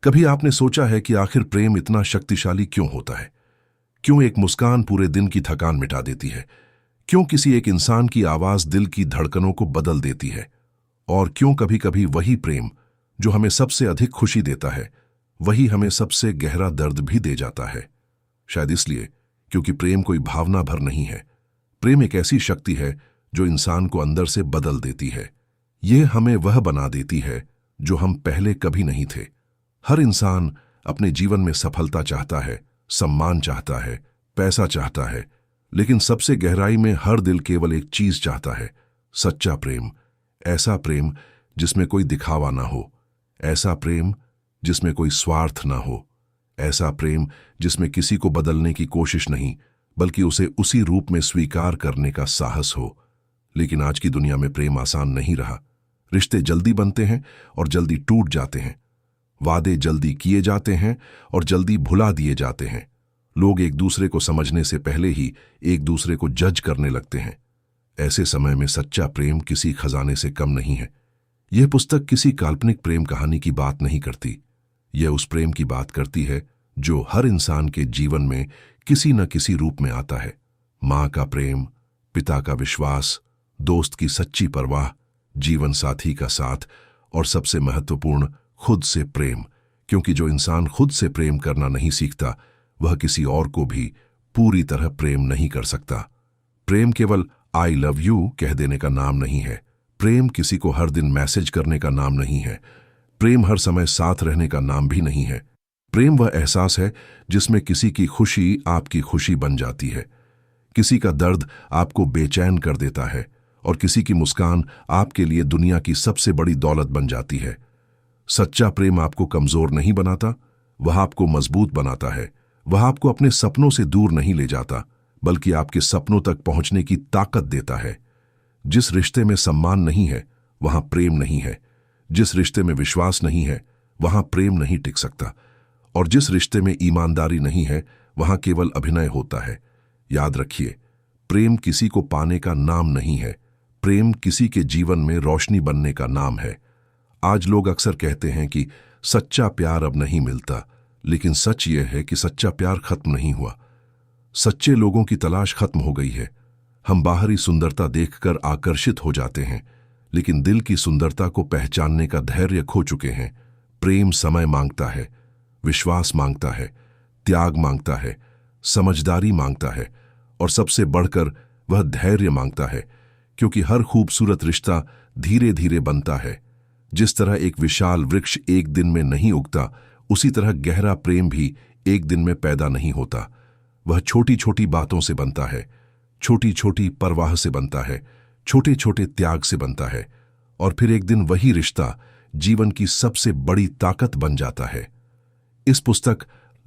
कभी आपने सोचा है कि आखिर प्रेम इतना शक्तिशाली क्यों होता है? क्यों एक मुस्कान पूरे दिन की थकान मिटा देती है? क्यों किसी एक इंसान की आवाज दिल की धड़कनों को बदल देती है? और क्यों कभी कभी वही प्रेम जो हमें सबसे अधिक खुशी देता है, वही हमें सबसे गहरा दर्द भी दे जाता है? शायद इसलिए क्योंकि प्रेम कोई भावना भर नहीं है। प्रेम एक ऐसी शक्ति है जो इंसान को अंदर से बदल देती है। यह हमें वह बना देती है जो हम पहले कभी नहीं थे। हर इंसान अपने जीवन में सफलता चाहता है, सम्मान चाहता है, पैसा चाहता है, लेकिन सबसे गहराई में हर दिल केवल एक चीज चाहता है, सच्चा प्रेम। ऐसा प्रेम जिसमें कोई दिखावा ना हो, ऐसा प्रेम जिसमें कोई स्वार्थ ना हो, ऐसा प्रेम जिसमें किसी को बदलने की कोशिश नहीं, बल्कि उसे उसी रूप में स्वीकार करने का साहस हो। लेकिन आज की दुनिया में प्रेम आसान नहीं रहा। रिश्ते जल्दी बनते हैं और जल्दी टूट जाते हैं। वादे जल्दी किए जाते हैं और जल्दी भुला दिए जाते हैं। लोग एक दूसरे को समझने से पहले ही एक दूसरे को जज करने लगते हैं। ऐसे समय में सच्चा प्रेम किसी खजाने से कम नहीं है। यह पुस्तक किसी काल्पनिक प्रेम कहानी की बात नहीं करती। यह उस प्रेम की बात करती है जो हर इंसान के जीवन में किसी न किसी रूप में आता है। माँ का प्रेम, पिता का विश्वास, दोस्त की सच्ची परवाह, जीवन साथी का साथ और सबसे महत्वपूर्ण खुद से प्रेम। क्योंकि जो इंसान खुद से प्रेम करना नहीं सीखता, वह किसी और को भी पूरी तरह प्रेम नहीं कर सकता। प्रेम केवल आई लव यू कह देने का नाम नहीं है। प्रेम किसी को हर दिन मैसेज करने का नाम नहीं है। प्रेम हर समय साथ रहने का नाम भी नहीं है। प्रेम वह एहसास है जिसमें किसी की खुशी आपकी खुशी बन जाती है, किसी का दर्द आपको बेचैन कर देता है और किसी की मुस्कान आपके लिए दुनिया की सबसे बड़ी दौलत बन जाती है। सच्चा प्रेम आपको कमजोर नहीं बनाता, वह आपको मजबूत बनाता है। वह आपको अपने सपनों से दूर नहीं ले जाता, बल्कि आपके सपनों तक पहुंचने की ताकत देता है। जिस रिश्ते में सम्मान नहीं है, वहां प्रेम नहीं है। जिस रिश्ते में विश्वास नहीं है, वहां प्रेम नहीं टिक सकता। और जिस रिश्ते में ईमानदारी नहीं है, वहां केवल अभिनय होता है। याद रखिए, प्रेम किसी को पाने का नाम नहीं है। प्रेम किसी के जीवन में रोशनी बनने का नाम है। आज लोग अक्सर कहते हैं कि सच्चा प्यार अब नहीं मिलता, लेकिन सच यह है कि सच्चा प्यार खत्म नहीं हुआ। सच्चे लोगों की तलाश खत्म हो गई है। हम बाहरी सुंदरता देखकर आकर्षित हो जाते हैं, लेकिन दिल की सुंदरता को पहचानने का धैर्य खो चुके हैं। प्रेम समय मांगता है, विश्वास मांगता है, त्याग मांगता है, समझदारी मांगता है और सबसे बढ़कर वह धैर्य मांगता है। क्योंकि हर खूबसूरत रिश्ता धीरे धीरे बनता है। जिस तरह एक विशाल वृक्ष एक दिन में नहीं उगता, उसी तरह गहरा प्रेम भी एक दिन में पैदा नहीं होता। वह छोटी छोटी बातों से बनता है, छोटी छोटी परवाह से बनता है, छोटे छोटे त्याग से बनता है और फिर एक दिन वही रिश्ता जीवन की सबसे बड़ी ताकत बन जाता है। इस पुस्तक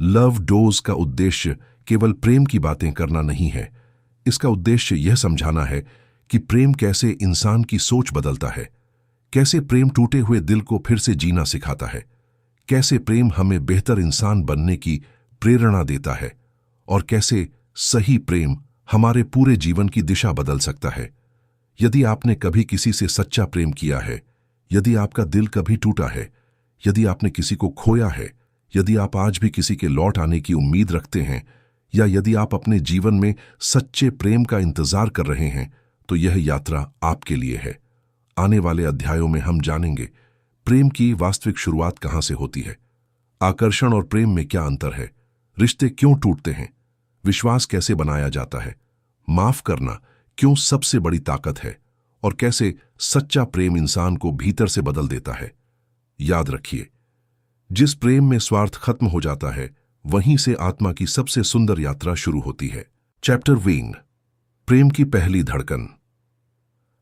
लव डोज का उद्देश्य केवल प्रेम की बातें करना नहीं है। इसका उद्देश्य यह समझाना है कि प्रेम कैसे इंसान की सोच बदलता है, कैसे प्रेम टूटे हुए दिल को फिर से जीना सिखाता है, कैसे प्रेम हमें बेहतर इंसान बनने की प्रेरणा देता है और कैसे सही प्रेम हमारे पूरे जीवन की दिशा बदल सकता है। यदि आपने कभी किसी से सच्चा प्रेम किया है, यदि आपका दिल कभी टूटा है, यदि आपने किसी को खोया है, यदि आप आज भी किसी के लौट आने की उम्मीद रखते हैं, या यदि आप अपने जीवन में सच्चे प्रेम का इंतजार कर रहे हैं, तो यह यात्रा आपके लिए है। आने वाले अध्यायों में हम जानेंगे प्रेम की वास्तविक शुरुआत कहां से होती है, आकर्षण और प्रेम में क्या अंतर है, रिश्ते क्यों टूटते हैं, विश्वास कैसे बनाया जाता है, माफ करना क्यों सबसे बड़ी ताकत है और कैसे सच्चा प्रेम इंसान को भीतर से बदल देता है। याद रखिए, जिस प्रेम में स्वार्थ खत्म हो जाता है, वहीं से आत्मा की सबसे सुंदर यात्रा शुरू होती है। चैप्टर 1, प्रेम की पहली धड़कन।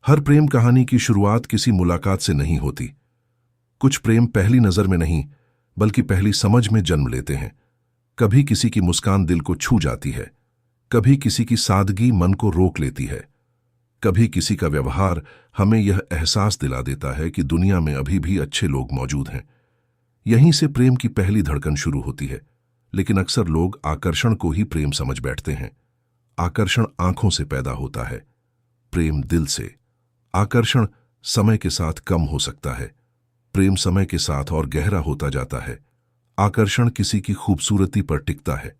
हर प्रेम कहानी की शुरुआत किसी मुलाकात से नहीं होती। कुछ प्रेम पहली नजर में नहीं, बल्कि पहली समझ में जन्म लेते हैं। कभी किसी की मुस्कान दिल को छू जाती है, कभी किसी की सादगी मन को रोक लेती है, कभी किसी का व्यवहार हमें यह एहसास दिला देता है कि दुनिया में अभी भी अच्छे लोग मौजूद हैं। यहीं से प्रेम की पहली धड़कन शुरू होती है। लेकिन अक्सर लोग आकर्षण को ही प्रेम समझ बैठते हैं। आकर्षण आंखों से पैदा होता है, प्रेम दिल से। आकर्षण समय के साथ कम हो सकता है, प्रेम समय के साथ और गहरा होता जाता है। आकर्षण किसी की खूबसूरती पर टिकता है,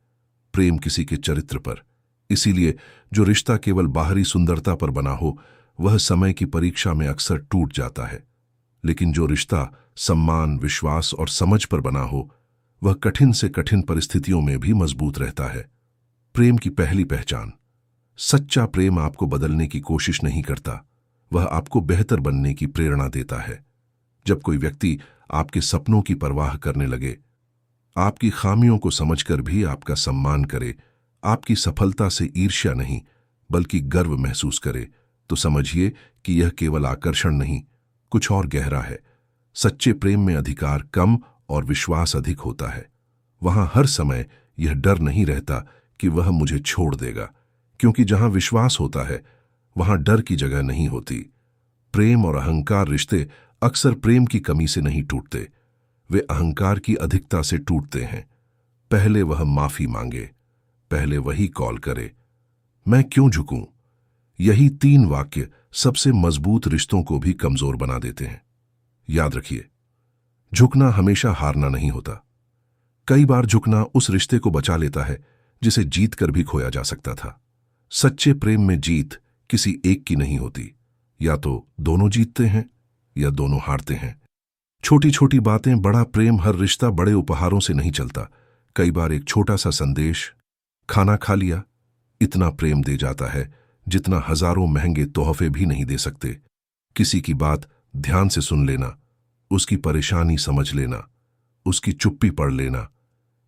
प्रेम किसी के चरित्र पर। इसीलिए जो रिश्ता केवल बाहरी सुंदरता पर बना हो वह समय की परीक्षा में अक्सर टूट जाता है, लेकिन जो रिश्ता सम्मान, विश्वास और समझ पर बना हो वह कठिन से कठिन परिस्थितियों में भी मजबूत रहता है। प्रेम की पहली पहचान। सच्चा प्रेम आपको बदलने की कोशिश नहीं करता, वह आपको बेहतर बनने की प्रेरणा देता है। जब कोई व्यक्ति आपके सपनों की परवाह करने लगे, आपकी खामियों को समझकर भी आपका सम्मान करे, आपकी सफलता से ईर्ष्या नहीं बल्कि गर्व महसूस करे, तो समझिए कि यह केवल आकर्षण नहीं, कुछ और गहरा है। सच्चे प्रेम में अधिकार कम और विश्वास अधिक होता है। वहां हर समय यह डर नहीं रहता कि वह मुझे छोड़ देगा, क्योंकि जहां विश्वास होता है वहां डर की जगह नहीं होती। प्रेम और अहंकार रिश्ते अक्सर प्रेम की कमी से नहीं टूटते, वे अहंकार की अधिकता से टूटते हैं। पहले वह माफी मांगे, पहले वही कॉल करे, मैं क्यों झुकूं। यही 3 वाक्य सबसे मजबूत रिश्तों को भी कमजोर बना देते हैं। याद रखिए, झुकना हमेशा हारना नहीं होता। कई बार झुकना उस रिश्ते को बचा लेता है जिसे जीत कर भी खोया जा सकता था। सच्चे प्रेम में जीत किसी एक की नहीं होती, या तो दोनों जीतते हैं या दोनों हारते हैं। छोटी छोटी बातें बड़ा प्रेम। हर रिश्ता बड़े उपहारों से नहीं चलता। कई बार एक छोटा सा संदेश, खाना खा लिया, इतना प्रेम दे जाता है जितना हजारों महंगे तोहफे भी नहीं दे सकते। किसी की बात ध्यान से सुन लेना, उसकी परेशानी समझ लेना, उसकी चुप्पी पढ़ लेना,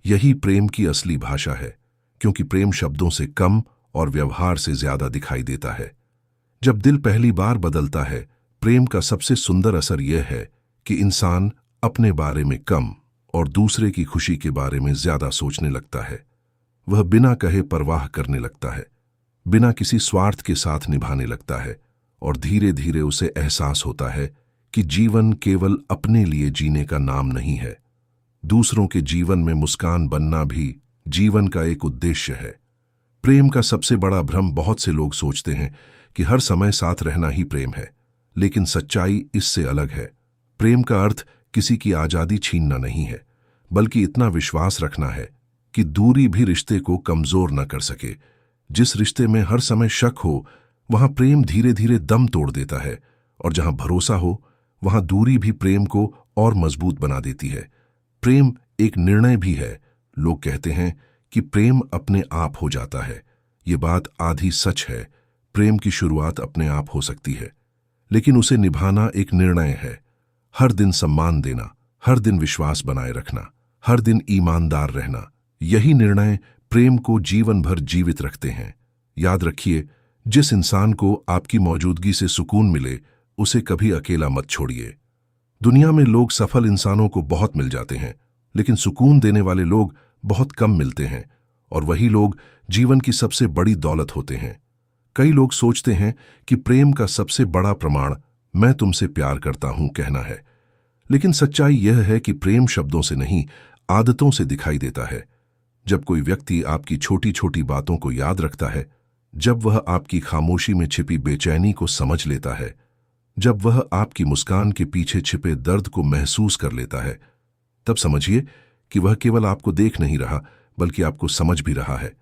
यही प्रेम की असली भाषा है। क्योंकि प्रेम शब्दों से कम और व्यवहार से ज्यादा दिखाई देता है। जब दिल पहली बार बदलता है, प्रेम का सबसे सुंदर असर यह है कि इंसान अपने बारे में कम और दूसरे की खुशी के बारे में ज्यादा सोचने लगता है। वह बिना कहे परवाह करने लगता है, बिना किसी स्वार्थ के साथ निभाने लगता है, और धीरे धीरे उसे एहसास होता है कि जीवन केवल अपने लिए जीने का नाम नहीं है। दूसरों के जीवन में मुस्कान बनना भी जीवन का एक उद्देश्य है। प्रेम का सबसे बड़ा भ्रम, बहुत से लोग सोचते हैं कि हर समय साथ रहना ही प्रेम है, लेकिन सच्चाई इससे अलग है। प्रेम का अर्थ किसी की आजादी छीनना नहीं है, बल्कि इतना विश्वास रखना है कि दूरी भी रिश्ते को कमजोर न कर सके। जिस रिश्ते में हर समय शक हो, वहां प्रेम धीरे धीरे दम तोड़ देता है, और जहां भरोसा हो वहां दूरी भी प्रेम को और मजबूत बना देती है। प्रेम एक निर्णय भी है। लोग कहते हैं कि प्रेम अपने आप हो जाता है। ये बात आधी सच है। प्रेम की शुरुआत अपने आप हो सकती है, लेकिन उसे निभाना एक निर्णय है। हर दिन सम्मान देना, हर दिन विश्वास बनाए रखना, हर दिन ईमानदार रहना, यही निर्णय प्रेम को जीवन भर जीवित रखते हैं। याद रखिए, जिस इंसान को आपकी मौजूदगी से सुकून मिले उसे कभी अकेला मत छोड़िए। दुनिया में लोग सफल इंसानों को बहुत मिल जाते हैं, लेकिन सुकून देने वाले लोग बहुत कम मिलते हैं, और वही लोग जीवन की सबसे बड़ी दौलत होते हैं। कई लोग सोचते हैं कि प्रेम का सबसे बड़ा प्रमाण मैं तुमसे प्यार करता हूं कहना है, लेकिन सच्चाई यह है कि प्रेम शब्दों से नहीं, आदतों से दिखाई देता है। जब कोई व्यक्ति आपकी छोटी छोटी बातों को याद रखता है, जब वह आपकी खामोशी में छिपी बेचैनी को समझ लेता है, जब वह आपकी मुस्कान के पीछे छिपे दर्द को महसूस कर लेता है, तब समझिए कि वह केवल आपको देख नहीं रहा बल्कि आपको समझ भी रहा है।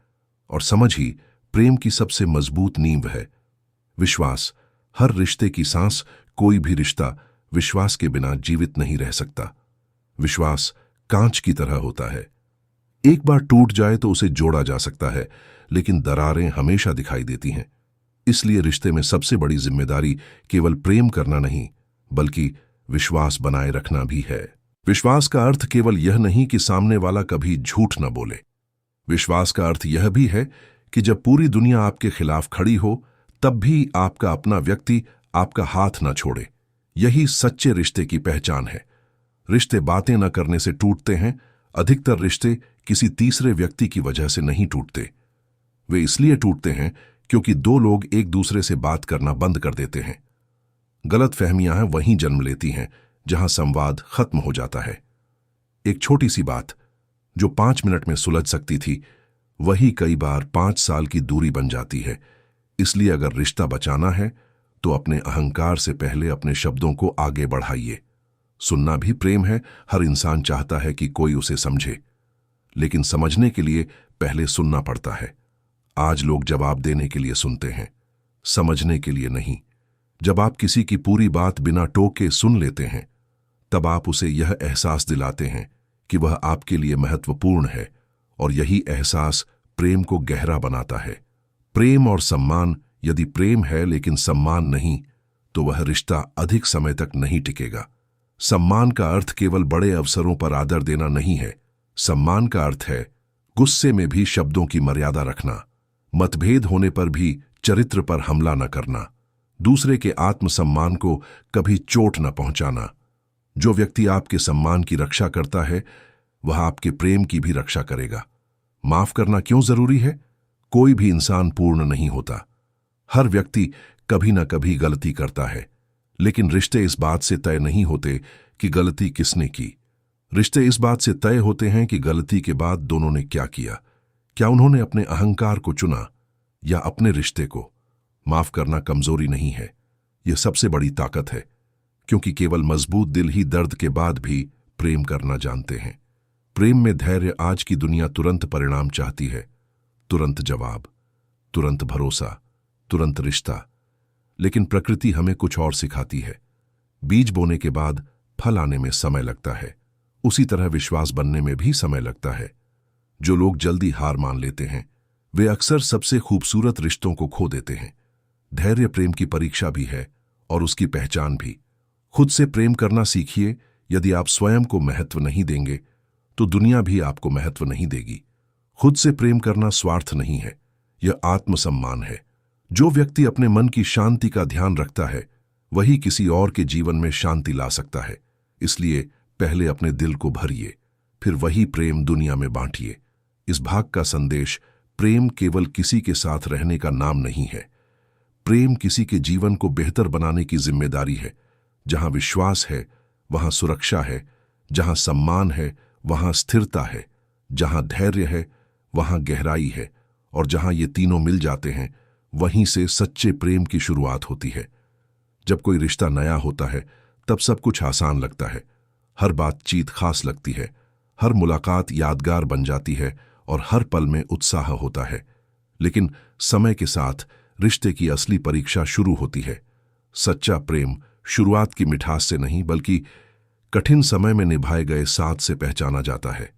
और समझ ही प्रेम की सबसे मजबूत नींव है। विश्वास हर रिश्ते की सांस। कोई भी रिश्ता विश्वास के बिना जीवित नहीं रह सकता। विश्वास कांच की तरह होता है, एक बार टूट जाए तो उसे जोड़ा जा सकता है, लेकिन दरारें हमेशा दिखाई देती हैं। इसलिए रिश्ते में सबसे बड़ी जिम्मेदारी केवल प्रेम करना नहीं, बल्कि विश्वास बनाए रखना भी है। विश्वास का अर्थ केवल यह नहीं कि सामने वाला कभी झूठ न बोले। विश्वास का अर्थ यह भी है कि जब पूरी दुनिया आपके खिलाफ खड़ी हो, तब भी आपका अपना व्यक्ति आपका हाथ न छोड़े। यही सच्चे रिश्ते की पहचान है। रिश्ते बातें न करने से टूटते हैं। अधिकतर रिश्ते किसी तीसरे व्यक्ति की वजह से नहीं टूटते। वे इसलिए टूटते हैं क्योंकि दो लोग एक दूसरे से बात करना बंद कर देते हैं। गलतफहमियां वहीं जन्म लेती हैं जहां संवाद खत्म हो जाता है। एक छोटी सी बात जो 5 मिनट में सुलझ सकती थी, वही कई बार 5 साल की दूरी बन जाती है। इसलिए अगर रिश्ता बचाना है तो अपने अहंकार से पहले अपने शब्दों को आगे बढ़ाइए। सुनना भी प्रेम है। हर इंसान चाहता है कि कोई उसे समझे, लेकिन समझने के लिए पहले सुनना पड़ता है। आज लोग जवाब देने के लिए सुनते हैं, समझने के लिए नहीं। जब आप किसी की पूरी बात बिना टोके सुन लेते हैं, तब आप उसे यह एहसास दिलाते हैं कि वह आपके लिए महत्वपूर्ण है, और यही एहसास प्रेम को गहरा बनाता है। प्रेम और सम्मान, यदि प्रेम है लेकिन सम्मान नहीं, तो वह रिश्ता अधिक समय तक नहीं टिकेगा। सम्मान का अर्थ केवल बड़े अवसरों पर आदर देना नहीं है। सम्मान का अर्थ है गुस्से में भी शब्दों की मर्यादा रखना, मतभेद होने पर भी चरित्र पर हमला न करना, दूसरे के आत्मसम्मान को कभी चोट न पहुंचाना। जो व्यक्ति आपके सम्मान की रक्षा करता है, वह आपके प्रेम की भी रक्षा करेगा। माफ करना क्यों जरूरी है? कोई भी इंसान पूर्ण नहीं होता। हर व्यक्ति कभी न कभी गलती करता है, लेकिन रिश्ते इस बात से तय नहीं होते कि गलती किसने की। रिश्ते इस बात से तय होते हैं कि गलती के बाद दोनों ने क्या किया। क्या उन्होंने अपने अहंकार को चुना या अपने रिश्ते को? माफ करना कमजोरी नहीं है, यह सबसे बड़ी ताकत है, क्योंकि केवल मजबूत दिल ही दर्द के बाद भी प्रेम करना जानते हैं। प्रेम में धैर्य। आज की दुनिया तुरंत परिणाम चाहती है, तुरंत जवाब, तुरंत भरोसा, तुरंत रिश्ता। लेकिन प्रकृति हमें कुछ और सिखाती है। बीज बोने के बाद फल आने में समय लगता है, उसी तरह विश्वास बनने में भी समय लगता है। जो लोग जल्दी हार मान लेते हैं, वे अक्सर सबसे खूबसूरत रिश्तों को खो देते हैं। धैर्य प्रेम की परीक्षा भी है और उसकी पहचान भी। खुद से प्रेम करना सीखिए। यदि आप स्वयं को महत्व नहीं देंगे, तो दुनिया भी आपको महत्व नहीं देगी। खुद से प्रेम करना स्वार्थ नहीं है, यह आत्मसम्मान है। जो व्यक्ति अपने मन की शांति का ध्यान रखता है, वही किसी और के जीवन में शांति ला सकता है। इसलिए पहले अपने दिल को भरिए, फिर वही प्रेम दुनिया में बांटिए। इस भाग का संदेश: प्रेम केवल किसी के साथ रहने का नाम नहीं है। प्रेम किसी के जीवन को बेहतर बनाने की जिम्मेदारी है। जहां विश्वास है, वहां सुरक्षा है। जहां सम्मान है, वहां स्थिरता है। जहां धैर्य है, वहां गहराई है। और जहां ये तीनों मिल जाते हैं, वहीं से सच्चे प्रेम की शुरुआत होती है। जब कोई रिश्ता नया होता है, तब सब कुछ आसान लगता है। हर बातचीत खास लगती है, हर मुलाकात यादगार बन जाती है और हर पल में उत्साह होता है। लेकिन समय के साथ रिश्ते की असली परीक्षा शुरू होती है। सच्चा प्रेम शुरुआत की मिठास से नहीं, बल्कि कठिन समय में निभाए गए साथ से पहचाना जाता है।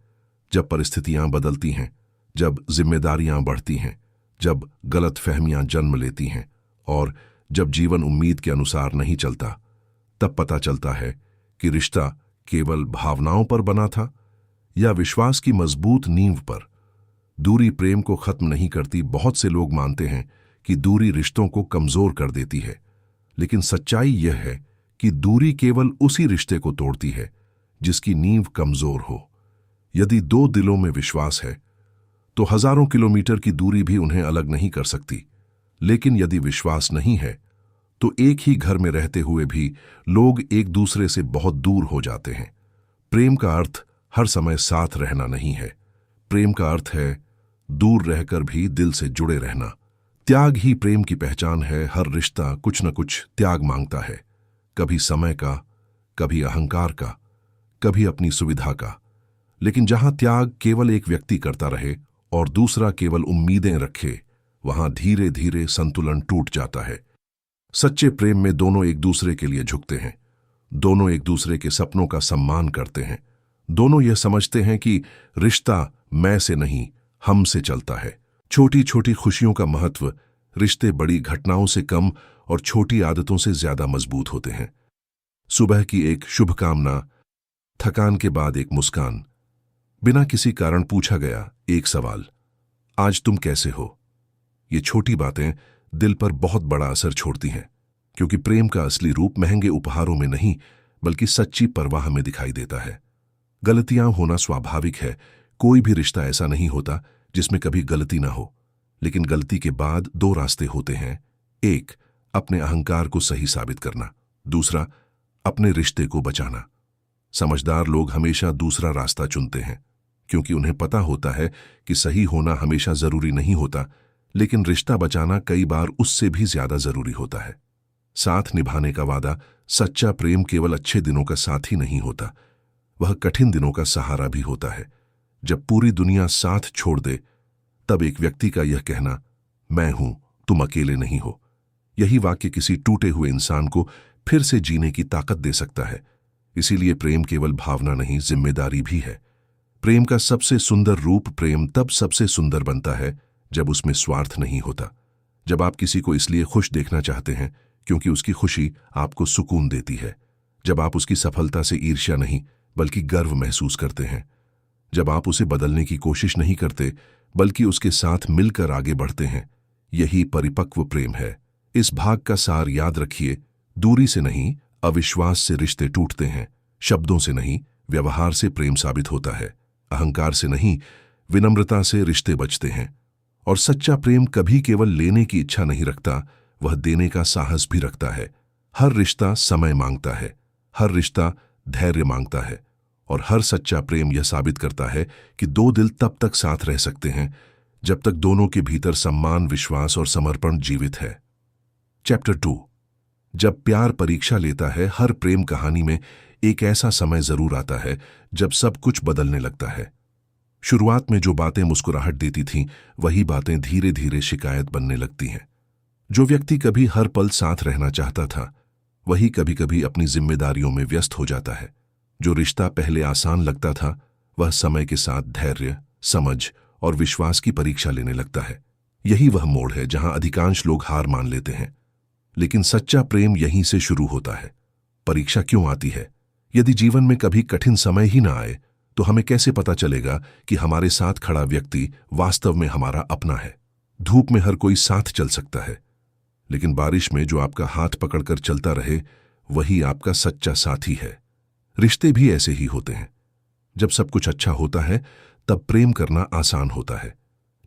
जब परिस्थितियां बदलती हैं, जब जिम्मेदारियां बढ़ती हैं, जब गलतफहमियां जन्म लेती हैं और जब जीवन उम्मीद के अनुसार नहीं चलता, तब पता चलता है कि रिश्ता केवल भावनाओं पर बना था या विश्वास की मजबूत नींव पर। दूरी प्रेम को खत्म नहीं करती। बहुत से लोग मानते हैं कि दूरी रिश्तों को कमजोर कर देती है, लेकिन सच्चाई यह है कि दूरी केवल उसी रिश्ते को तोड़ती है जिसकी नींव कमजोर हो। यदि दो दिलों में विश्वास है, तो हजारों किलोमीटर की दूरी भी उन्हें अलग नहीं कर सकती। लेकिन यदि विश्वास नहीं है, तो एक ही घर में रहते हुए भी लोग एक दूसरे से बहुत दूर हो जाते हैं। प्रेम का अर्थ हर समय साथ रहना नहीं है। प्रेम का अर्थ है दूर रहकर भी दिल से जुड़े रहना। त्याग ही प्रेम की पहचान है। हर रिश्ता कुछ न कुछ त्याग मांगता है, कभी समय का, कभी अहंकार का, कभी अपनी सुविधा का। लेकिन जहां त्याग केवल एक व्यक्ति करता रहे और दूसरा केवल उम्मीदें रखे, वहां धीरे धीरे संतुलन टूट जाता है। सच्चे प्रेम में दोनों एक दूसरे के लिए झुकते हैं, दोनों एक दूसरे के सपनों का सम्मान करते हैं, दोनों यह समझते हैं कि रिश्ता मैं से नहीं, हम से चलता है। छोटी छोटी खुशियों का महत्व। रिश्ते बड़ी घटनाओं से कम और छोटी आदतों से ज्यादा मजबूत होते हैं। सुबह की एक शुभकामना, थकान के बाद एक मुस्कान, बिना किसी कारण पूछा गया एक सवाल, आज तुम कैसे हो। ये छोटी बातें दिल पर बहुत बड़ा असर छोड़ती हैं, क्योंकि प्रेम का असली रूप महंगे उपहारों में नहीं, बल्कि सच्ची परवाह में दिखाई देता है। गलतियां होना स्वाभाविक है। कोई भी रिश्ता ऐसा नहीं होता जिसमें कभी गलती ना हो। लेकिन गलती के बाद दो रास्ते होते हैं। एक, अपने अहंकार को सही साबित करना। दूसरा, अपने रिश्ते को बचाना। समझदार लोग हमेशा दूसरा रास्ता चुनते हैं, क्योंकि उन्हें पता होता है कि सही होना हमेशा जरूरी नहीं होता, लेकिन रिश्ता बचाना कई बार उससे भी ज्यादा जरूरी होता है। साथ निभाने का वादा सच्चा प्रेम केवल अच्छे दिनों का साथी नहीं होता, वह कठिन दिनों का सहारा भी होता है। जब पूरी दुनिया साथ छोड़ दे, तब एक व्यक्ति का यह कहना, मैं हूं, तुम अकेले नहीं हो, यही वाक्य किसी टूटे हुए इंसान को फिर से जीने की ताकत दे सकता है। इसीलिए प्रेम केवल भावना नहीं, जिम्मेदारी भी है। प्रेम का सबसे सुंदर रूप प्रेम तब सबसे सुंदर बनता है जब उसमें स्वार्थ नहीं होता। जब आप किसी को इसलिए खुश देखना चाहते हैं क्योंकि उसकी खुशी आपको सुकून देती है। जब आप उसकी सफलता से ईर्ष्या नहीं बल्कि गर्व महसूस करते हैं। जब आप उसे बदलने की कोशिश नहीं करते बल्कि उसके साथ मिलकर आगे बढ़ते हैं। यही परिपक्व प्रेम है। इस भाग का सार याद रखिए, दूरी से नहीं, अविश्वास से रिश्ते टूटते हैं। शब्दों से नहीं, व्यवहार से प्रेम साबित होता है। अहंकार से नहीं, विनम्रता से रिश्ते बचते हैं। और सच्चा प्रेम कभी केवल लेने की इच्छा नहीं रखता, वह देने का साहस भी रखता है। हर रिश्ता समय मांगता है, हर रिश्ता धैर्य मांगता है, और हर सच्चा प्रेम यह साबित करता है कि दो दिल तब तक साथ रह सकते हैं जब तक दोनों के भीतर सम्मान, विश्वास और समर्पण जीवित है। चैप्टर 2। जब प्यार परीक्षा लेता है। हर प्रेम कहानी में एक ऐसा समय जरूर आता है जब सब कुछ बदलने लगता है। शुरुआत में जो बातें मुस्कुराहट देती थीं, वही बातें धीरे धीरे शिकायत बनने लगती हैं। जो व्यक्ति कभी हर पल साथ रहना चाहता था, वही कभी कभी अपनी जिम्मेदारियों में व्यस्त हो जाता है। जो रिश्ता पहले आसान लगता था, वह समय के साथ धैर्य, समझ और विश्वास की परीक्षा लेने लगता है। यही वह मोड़ है जहां अधिकांश लोग हार मान लेते हैं। लेकिन सच्चा प्रेम यहीं से शुरू होता है। परीक्षा क्यों आती है? यदि जीवन में कभी कठिन समय ही ना आए, तो हमें कैसे पता चलेगा कि हमारे साथ खड़ा व्यक्ति वास्तव में हमारा अपना है? धूप में हर कोई साथ चल सकता है, लेकिन बारिश में जो आपका हाथ पकड़कर चलता रहे, वही आपका सच्चा साथी है। रिश्ते भी ऐसे ही होते हैं। जब सब कुछ अच्छा होता है, तब प्रेम करना आसान होता है,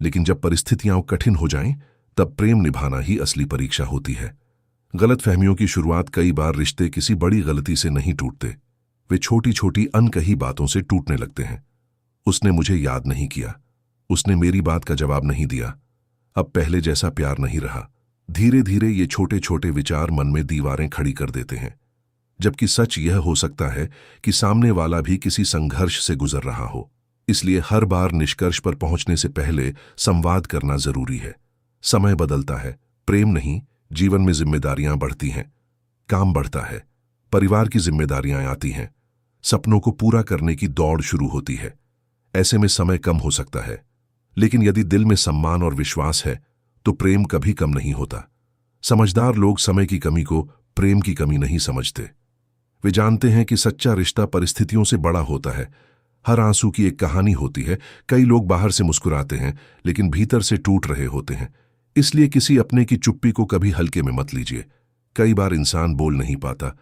लेकिन जब परिस्थितियां कठिन हो जाएं, तब प्रेम निभाना ही असली परीक्षा होती है। गलतफहमियों की शुरुआत कई बार रिश्ते किसी बड़ी गलती से नहीं टूटते, वे छोटी छोटी अनकही बातों से टूटने लगते हैं। उसने मुझे याद नहीं किया, उसने मेरी बात का जवाब नहीं दिया, अब पहले जैसा प्यार नहीं रहा। धीरे धीरे ये छोटे छोटे विचार मन में दीवारें खड़ी कर देते हैं। जबकि सच यह हो सकता है कि सामने वाला भी किसी संघर्ष से गुजर रहा हो। इसलिए हर बार निष्कर्ष पर पहुंचने से पहले संवाद करना जरूरी है। समय बदलता है, प्रेम नहीं। जीवन में जिम्मेदारियां बढ़ती हैं, काम बढ़ता है, परिवार की जिम्मेदारियां आती हैं, सपनों को पूरा करने की दौड़ शुरू होती है। ऐसे में समय कम हो सकता है, लेकिन यदि दिल में सम्मान और विश्वास है, तो प्रेम कभी कम नहीं होता। समझदार लोग समय की कमी को प्रेम की कमी नहीं समझते। वे जानते हैं कि सच्चा रिश्ता परिस्थितियों से बड़ा होता है। हर आंसू की एक कहानी होती है। कई लोग बाहर से मुस्कुराते हैं, लेकिन भीतर से टूट रहे होते हैं। इसलिए किसी अपने की चुप्पी को कभी हल्के में मत लीजिए। कई बार इंसान बोल नहीं पाता,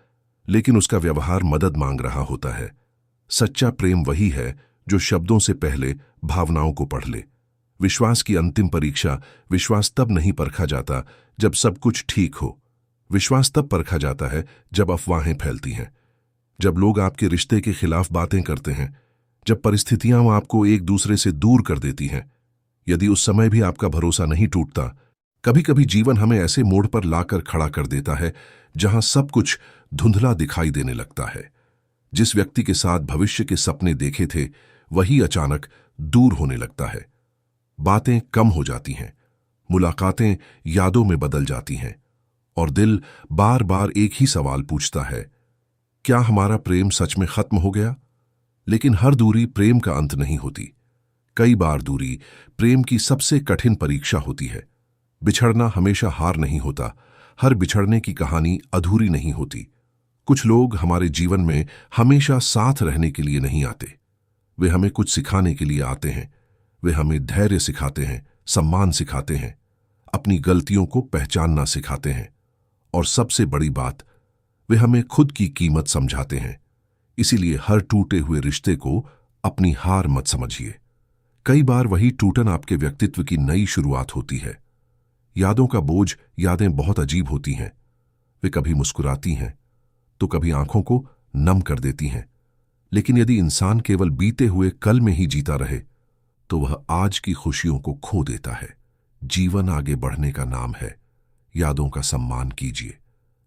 लेकिन उसका व्यवहार मदद मांग रहा होता है। सच्चा प्रेम वही है जो शब्दों से पहले भावनाओं को पढ़ ले। विश्वास की अंतिम परीक्षा, विश्वास तब नहीं परखा जाता जब सब कुछ ठीक हो। विश्वास तब परखा जाता है जब अफवाहें फैलती हैं, जब लोग आपके रिश्ते के खिलाफ बातें करते हैं, जब परिस्थितियां आपको एक दूसरे से दूर कर देती हैं। यदि उस समय भी आपका भरोसा नहीं टूटता, कभी कभी जीवन हमें ऐसे मोड़ पर लाकर खड़ा कर देता है जहां सब कुछ धुंधला दिखाई देने लगता है। जिस व्यक्ति के साथ भविष्य के सपने देखे थे, वही अचानक दूर होने लगता है। बातें कम हो जाती हैं, मुलाकातें यादों में बदल जाती हैं, और दिल बार बार एक ही सवाल पूछता है, क्या हमारा प्रेम सच में खत्म हो गया? लेकिन हर दूरी प्रेम का अंत नहीं होती। कई बार दूरी प्रेम की सबसे कठिन परीक्षा होती है। बिछड़ना हमेशा हार नहीं होता, हर बिछड़ने की कहानी अधूरी नहीं होती। कुछ लोग हमारे जीवन में हमेशा साथ रहने के लिए नहीं आते, वे हमें कुछ सिखाने के लिए आते हैं। वे हमें धैर्य सिखाते हैं, सम्मान सिखाते हैं, अपनी गलतियों को पहचानना सिखाते हैं, और सबसे बड़ी बात, वे हमें खुद की कीमत समझाते हैं। इसीलिए हर टूटे हुए रिश्ते को अपनी हार मत समझिए। कई बार वही टूटन आपके व्यक्तित्व की नई शुरुआत होती है। यादों का बोझ, यादें बहुत अजीब होती हैं। वे कभी मुस्कुराती हैं, तो कभी आंखों को नम कर देती हैं। लेकिन यदि इंसान केवल बीते हुए कल में ही जीता रहे, तो वह आज की खुशियों को खो देता है। जीवन आगे बढ़ने का नाम है। यादों का सम्मान कीजिए,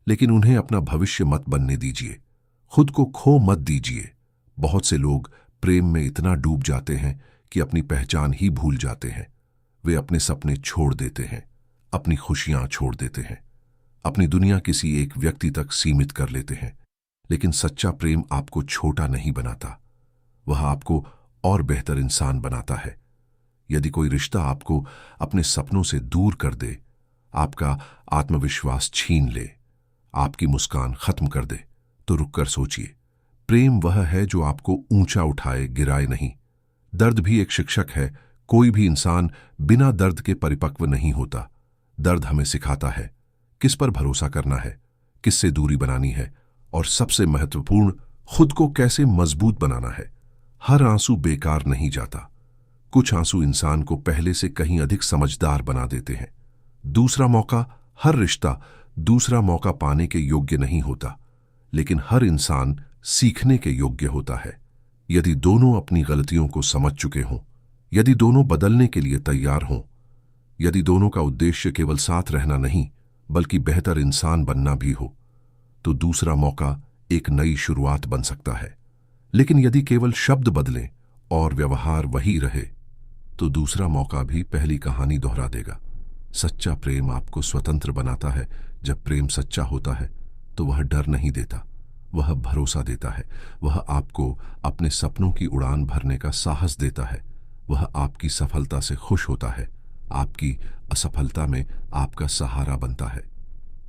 लेकिन उन्हें अपना भविष्य मत बनने दीजिए। खुद को खो मत दीजिए। बहुत से लोग प्रेम में इतना डूब जाते हैं कि अपनी पहचान ही भूल जाते हैं। वे अपने सपने छोड़ देते हैं, अपनी खुशियां छोड़ देते हैं, अपनी दुनिया किसी एक व्यक्ति तक सीमित कर लेते हैं। लेकिन सच्चा प्रेम आपको छोटा नहीं बनाता, वह आपको और बेहतर इंसान बनाता है। यदि कोई रिश्ता आपको अपने सपनों से दूर कर दे, आपका आत्मविश्वास छीन ले, आपकी मुस्कान खत्म कर दे, तो रुककर सोचिए। प्रेम वह है जो आपको ऊंचा उठाए, गिराए नहीं। दर्द भी एक शिक्षक है। कोई भी इंसान बिना दर्द के परिपक्व नहीं होता। दर्द हमें सिखाता है किस पर भरोसा करना है, किससे दूरी बनानी है, और सबसे महत्वपूर्ण, खुद को कैसे मजबूत बनाना है। हर आंसू बेकार नहीं जाता। कुछ आंसू इंसान को पहले से कहीं अधिक समझदार बना देते हैं। दूसरा मौका, हर रिश्ता दूसरा मौका पाने के योग्य नहीं होता, लेकिन हर इंसान सीखने के योग्य होता है। यदि दोनों अपनी गलतियों को समझ चुके हों, यदि दोनों बदलने के लिए तैयार हों, यदि दोनों का उद्देश्य केवल साथ रहना नहीं बल्कि बेहतर इंसान बनना भी हो, तो दूसरा मौका एक नई शुरुआत बन सकता है। लेकिन यदि केवल शब्द बदलें और व्यवहार वही रहे, तो दूसरा मौका भी पहली कहानी दोहरा देगा। सच्चा प्रेम आपको स्वतंत्र बनाता है। जब प्रेम सच्चा होता है तो वह डर नहीं देता, वह भरोसा देता है। वह आपको अपने सपनों की उड़ान भरने का साहस देता है। वह आपकी सफलता से खुश होता है, आपकी असफलता में आपका सहारा बनता है,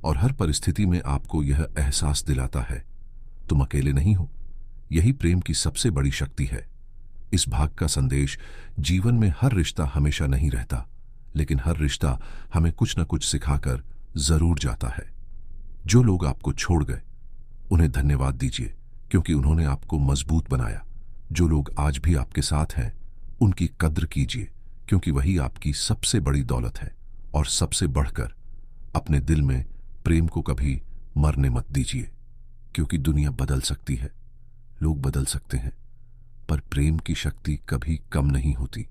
और हर परिस्थिति में आपको यह एहसास दिलाता है, तुम अकेले नहीं हो। यही प्रेम की सबसे बड़ी शक्ति है। इस भाग का संदेश, जीवन में हर रिश्ता हमेशा नहीं रहता, लेकिन हर रिश्ता हमें कुछ न कुछ सिखाकर जरूर जाता है। जो लोग आपको छोड़ गए, उन्हें धन्यवाद दीजिए, क्योंकि उन्होंने आपको मजबूत बनाया। जो लोग आज भी आपके साथ हैं, उनकी कद्र कीजिए, क्योंकि वही आपकी सबसे बड़ी दौलत है। और सबसे बढ़कर, अपने दिल में प्रेम को कभी मरने मत दीजिए, क्योंकि दुनिया बदल सकती है, लोग बदल सकते हैं, पर प्रेम की शक्ति कभी कम नहीं होती।